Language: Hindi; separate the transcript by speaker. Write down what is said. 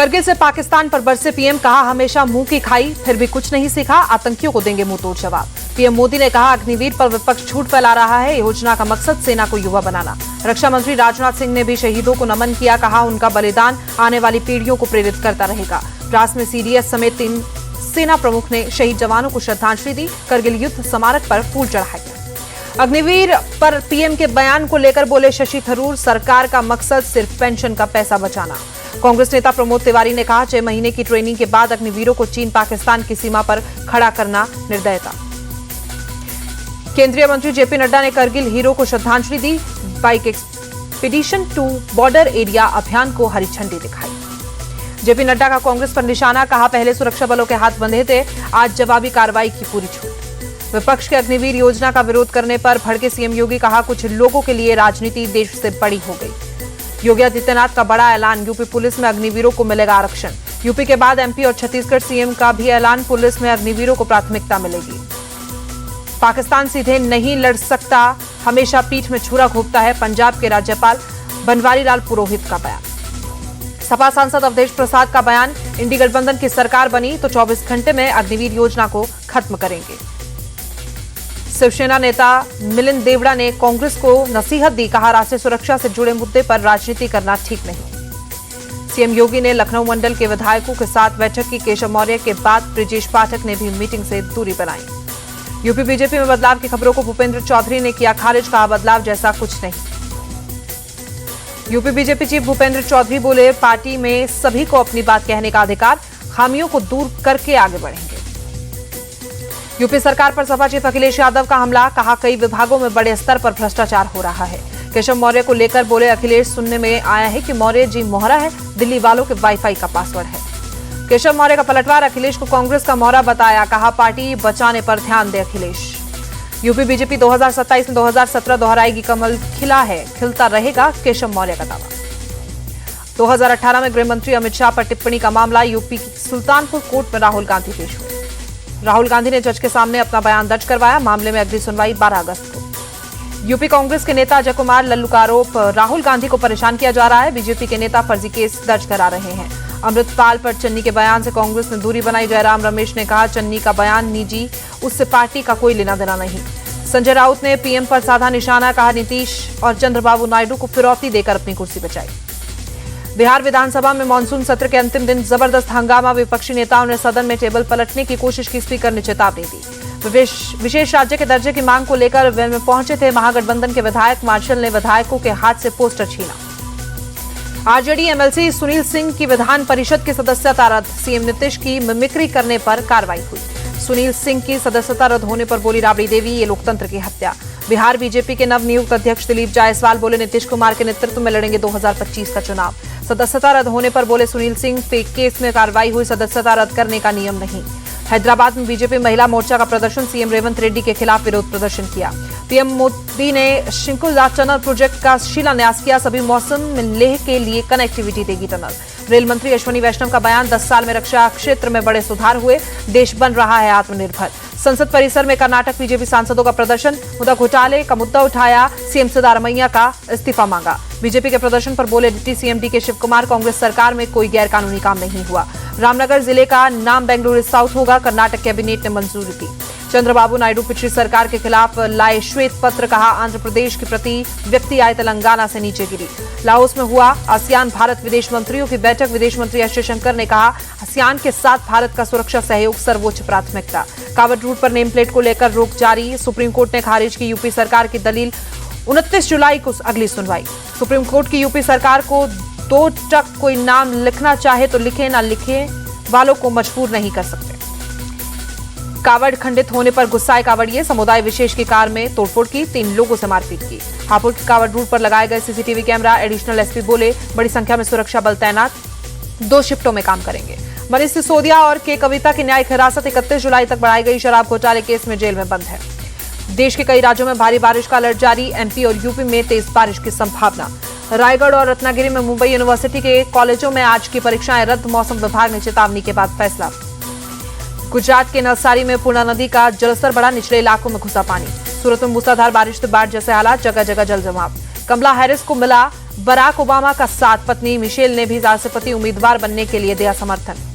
Speaker 1: करगिल से पाकिस्तान पर बरसे पीएम, कहा हमेशा मुंह की खाई फिर भी कुछ नहीं सीखा, आतंकियों को देंगे मुंहतोड़ जवाब। पीएम मोदी ने कहा अग्निवीर पर विपक्ष झूठ फैला रहा है, योजना का मकसद सेना को युवा बनाना। रक्षा मंत्री राजनाथ सिंह ने भी शहीदों को नमन किया, कहा उनका बलिदान आने वाली पीढ़ियों को प्रेरित करता रहेगा। द्रास में सीडीएस समेत 3 सेना प्रमुख ने शहीद जवानों को श्रद्धांजलि दी, करगिल युद्ध स्मारक पर फूल चढ़ाए। अग्निवीर पर पीएम के बयान को लेकर बोले शशि थरूर, सरकार का मकसद सिर्फ पेंशन का पैसा बचाना। कांग्रेस नेता प्रमोद तिवारी ने कहा 6 महीने की ट्रेनिंग के बाद अग्निवीरों को चीन पाकिस्तान की सीमा पर खड़ा करना निर्दयता। केंद्रीय मंत्री जेपी नड्डा ने करगिल हीरो को श्रद्धांजलि दी, bike expedition to border area अभियान को हरी झंडी दिखाई। जेपी नड्डा का कांग्रेस पर निशाना, कहा पहले सुरक्षा बलों के हाथ बंधे थे, आज जवाबी कार्रवाई की पूरी छूट। विपक्ष के अग्निवीर योजना का विरोध करने पर भड़के सीएम योगी, कहा कुछ लोगों के लिए राजनीति देश से बड़ी हो गई। योगी आदित्यनाथ का बड़ा ऐलान, यूपी पुलिस में अग्निवीरों को मिलेगा आरक्षण। यूपी के बाद एमपी और छत्तीसगढ़ सीएम का भी ऐलान, पुलिस में अग्निवीरों को प्राथमिकता मिलेगी। पाकिस्तान सीधे नहीं लड़ सकता, हमेशा पीठ में छुरा घोंपता है, पंजाब के राज्यपाल बनवारी लाल पुरोहित का बयान। सपा सांसद अवधेश प्रसाद का बयान, इंडी गठबंधन की सरकार बनी तो 24 घंटे में अग्निवीर योजना को खत्म करेंगे। शिवसेना नेता मिलिंद देवड़ा ने कांग्रेस को नसीहत दी, कहा राष्ट्रीय सुरक्षा से जुड़े मुद्दे पर राजनीति करना ठीक नहीं। सीएम योगी ने लखनऊ मंडल के विधायकों के साथ बैठक की, केशव मौर्य के बाद ब्रिजेश पाठक ने भी मीटिंग से दूरी बनाई। यूपी बीजेपी में बदलाव की खबरों को भूपेंद्र चौधरी ने किया खारिज, कहा बदलाव जैसा कुछ नहीं। UP BJP chief Bhupendra Chaudhary बोले पार्टी में सभी को अपनी बात कहने का अधिकार, खामियों को दूर करके आगे बढ़ेंगे। यूपी सरकार पर सपा चीफ अखिलेश यादव का हमला, कहा कई विभागों में बड़े स्तर पर भ्रष्टाचार हो रहा है। केशव मौर्य को लेकर बोले अखिलेश, सुनने में आया है कि मौर्य जी मोहरा है, दिल्ली वालों के वाईफाई का पासवर्ड है। केशव मौर्य का पलटवार, अखिलेश को कांग्रेस का मोहरा बताया, कहा पार्टी बचाने पर ध्यान दे अखिलेश। यूपी बीजेपी 2027 में 2017 दोहराएगी, कमल खिला है, खिलता रहेगा, केशव मौर्य का दावा। 2018 में गृह मंत्री अमित शाह पर टिप्पणी का मामला, यूपी की सुल्तानपुर कोर्ट में राहुल गांधी पेश हुए। राहुल गांधी ने जज के सामने अपना बयान दर्ज करवाया, मामले में अगली सुनवाई 12 अगस्त को। यूपी कांग्रेस के नेता अजय कुमार लल्लू का आरोप, राहुल गांधी को परेशान किया जा रहा है, बीजेपी के नेता फर्जी केस दर्ज करा रहे हैं। अमृतपाल पर चन्नी के बयान से कांग्रेस ने दूरी बनाई, जयराम रमेश ने कहा चन्नी का बयान निजी, उससे पार्टी का कोई लेना देना नहीं। संजय राउत ने पीएम पर साधा निशाना, कहा नीतीश और चंद्रबाबू नायडू को फिरौती देकर अपनी कुर्सी बचाई। बिहार विधानसभा में मानसून सत्र के अंतिम दिन जबरदस्त हंगामा, विपक्षी नेताओं ने सदन में टेबल पलटने की कोशिश की, स्पीकर ने चेतावनी दी। विशेष राज्य के दर्जे की मांग को लेकर वेल में पहुंचे थे महागठबंधन के विधायक, मार्शल ने विधायकों के हाथ से पोस्टर छीना। आरजेडी एमएलसी सुनील सिंह की विधान परिषद की सदस्यता रद्द, सीएम नीतीश की मिमिक्री करने पर कार्रवाई हुई। सुनील सिंह की सदस्यता रद्द होने पर बोली राबड़ी देवी, ये लोकतंत्र की हत्या। बिहार बीजेपी के नवनियुक्त अध्यक्ष दिलीप जायसवाल बोले नीतीश कुमार के नेतृत्व में लड़ेंगे 2025 का चुनाव। सदस्यता रद्द होने पर बोले सुनील सिंह, फेक केस में कार्रवाई हुई, सदस्यता रद्द करने का नियम नहीं। हैदराबाद में बीजेपी महिला मोर्चा का प्रदर्शन, सीएम रेवंत रेड्डी के खिलाफ विरोध प्रदर्शन किया। पीएम मोदी ने शिंकुला टनल प्रोजेक्ट का शिलान्यास किया, सभी मौसम में लेह के लिए कनेक्टिविटी देगी टनल। रेल मंत्री अश्विनी वैष्णव का बयान, 10 साल में रक्षा क्षेत्र में बड़े सुधार हुए, देश बन रहा है आत्मनिर्भर। संसद परिसर में कर्नाटक बीजेपी सांसदों का प्रदर्शन, मुद्दा घोटाले का मुद्दा उठाया, सीएम सिद्धारमैया का इस्तीफा मांगा। बीजेपी के प्रदर्शन पर बोले deputy CM DK Shiv Kumar, Congress सरकार में कोई गैरकानूनी काम नहीं हुआ। रामनगर जिले का नाम बेंगलुरु साउथ होगा, कर्नाटक कैबिनेट ने मंजूरी दी। चंद्रबाबू नायडू पिछली सरकार के खिलाफ लाए श्वेत पत्र, कहा आंध्र प्रदेश की प्रति व्यक्ति आय तेलंगाना से नीचे गिरी। लाओस में हुआ आसियान भारत विदेश मंत्रियों की बैठक, विदेश मंत्री एस जयशंकर ने कहा आसियान के साथ भारत का सुरक्षा सहयोग सर्वोच्च प्राथमिकता। कावड़ रूट पर नेम प्लेट को लेकर रोक जारी, सुप्रीम कोर्ट ने खारिज की यूपी सरकार की दलील, 29 जुलाई को अगली सुनवाई। सुप्रीम कोर्ट की यूपी सरकार को 2 टक कोई नाम लिखना चाहे तो लिखे, ना लिखे वालों को मजबूर नहीं कर सकते। कावड़ खंडित होने पर गुस्साए कावड़िए, समुदाय विशेष की कार में तोड़फोड़ की, 3 लोगों से मारपीट की। हापुड़ के कावड़ रूट पर लगाए गए सीसीटीवी कैमरा, एडिशनल एसपी बोले बड़ी संख्या में सुरक्षा बल तैनात, 2 शिफ्टों में काम करेंगे। मनीष सिसोदिया और के कविता की न्यायिक हिरासत 31 जुलाई तक बढ़ाई गई, शराब घोटाले केस में जेल में बंद है। देश के कई राज्यों में भारी बारिश का अलर्ट जारी, एमपी और यूपी में तेज बारिश की संभावना। रायगढ़ और रत्नागिरी में मुंबई यूनिवर्सिटी के कॉलेजों में आज की परीक्षाएं रद्द, मौसम विभाग ने चेतावनी के बाद फैसला। गुजरात के नवसारी में पूर्णा नदी का जलस्तर बढ़ा, निचले इलाकों में घुसा पानी। सूरत में मूसलाधार बारिश से बाढ़ जैसे हालात, जगह जगह जल जमाव। कमला हैरिस को मिला बराक ओबामा का साथ। पत्नी मिशेल ने भी राष्ट्रपति उम्मीदवार बनने के लिए दिया समर्थन।